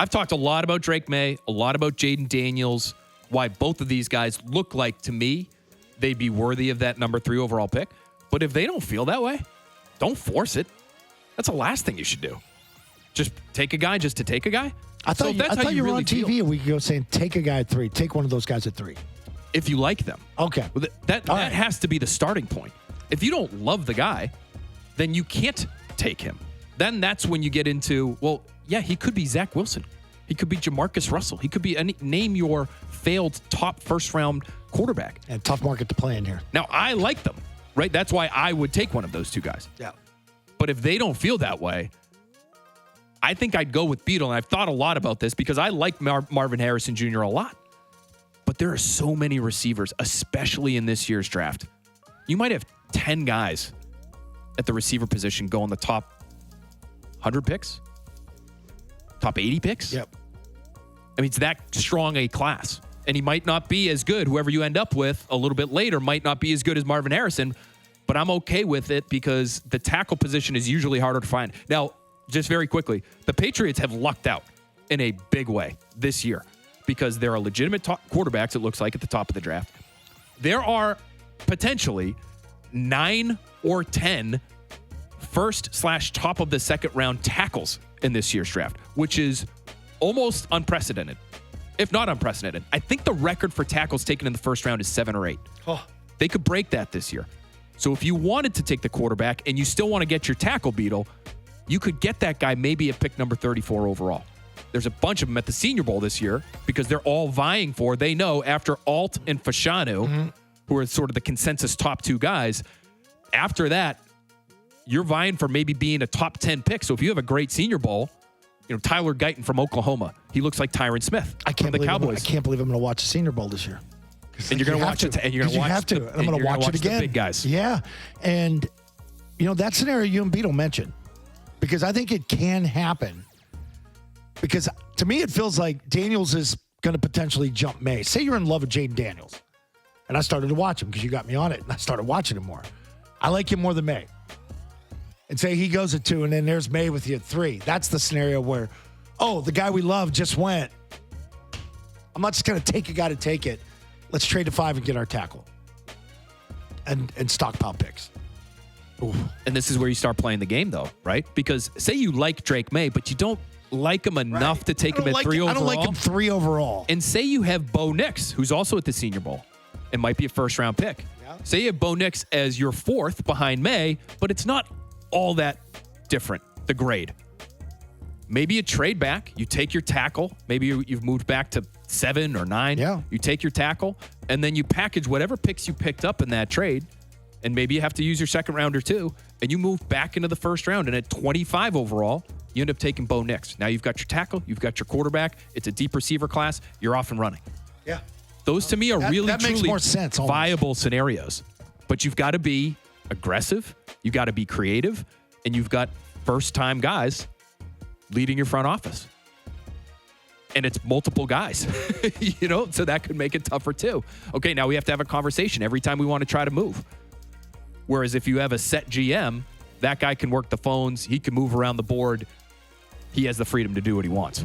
I've talked a lot about Drake May, a lot about Jaden Daniels, why both of these guys look like, to me, they'd be worthy of that number 3 overall pick. But if they don't feel that way, don't force it. That's the last thing you should do. Just take a guy just to take a guy. I thought you were really on TV a week ago saying take a guy at 3. Take one of those guys at 3. If you like them. Okay. Well, that has to be the starting point. If you don't love the guy, then you can't take him. Then that's when you get into, well, yeah, he could be Zach Wilson. He could be Jamarcus Russell. He could be name your failed top first-round quarterback. And tough market to play in here. Now, I like them, right? That's why I would take one of those 2 guys. Yeah. But if they don't feel that way, I think I'd go with Beadle. And I've thought a lot about this because I like Marvin Harrison Jr. a lot. But there are so many receivers, especially in this year's draft. You might have 10 guys at the receiver position go in the top 100 picks, top 80 picks. Yep. I mean, it's that strong a class. And he might not be as good. Whoever you end up with a little bit later might not be as good as Marvin Harrison. But I'm okay with it because the tackle position is usually harder to find. Now, just very quickly, the Patriots have lucked out in a big way this year because there are legitimate quarterbacks, it looks like, at the top of the draft. There are potentially 9 or 10 first/top of the second round tackles in this year's draft, which is almost unprecedented, if not unprecedented. I think the record for tackles taken in the first round is 7 or 8. Oh. They could break that this year. So if you wanted to take the quarterback and you still want to get your tackle, Beetle, you could get that guy maybe at pick number 34 overall. There's a bunch of them at the Senior Bowl this year because they're all vying for, they know after Alt and Fashanu, who are sort of the consensus top 2 guys, after that, you're vying for maybe being a top 10 pick. So if you have a great Senior Bowl, Tyler Guyton from Oklahoma, he looks like Tyron Smith from the Cowboys. I can't believe I'm going to watch the Senior Bowl this year. And you're going to watch it. And you're going to watch have to. I'm going to watch it again. The big guys. Yeah. And, that scenario you and Beetle mentioned, because I think it can happen. Because to me, it feels like Daniels is going to potentially jump May. Say you're in love with Jaden Daniels. And I started to watch him because you got me on it. And I started watching him more. I like him more than May. And say he goes at 2 and then there's May with you at 3. That's the scenario where, the guy we love just went. I'm not just going to take a guy to take it. Let's trade to 5 and get our tackle. And stockpile picks. Ooh. And this is where you start playing the game, though, right? Because say you like Drake May, but you don't like him enough to take him at 3 overall. I don't like him 3 overall. And say you have Bo Nix, who's also at the Senior Bowl. It might be a first-round pick. Yeah. Say you have Bo Nix as your 4th behind May, but it's not all that different, the grade. Maybe you trade back. You take your tackle. Maybe you've moved back to 7 or 9. Yeah. You take your tackle, and then you package whatever picks you picked up in that trade, and maybe you have to use your second rounder too, and you move back into the first round. And at 25 overall, you end up taking Bo Nix. Now you've got your tackle. You've got your quarterback. It's a deep receiver class. You're off and running. Yeah. Those to me are really, that makes truly more sense, viable scenarios. But you've got to be aggressive. You've got to be creative. And you've got first-time guys leading your front office. And it's multiple guys, so that could make it tougher too. Okay, now we have to have a conversation every time we want to try to move. Whereas if you have a set GM, that guy can work the phones. He can move around the board. He has the freedom to do what he wants.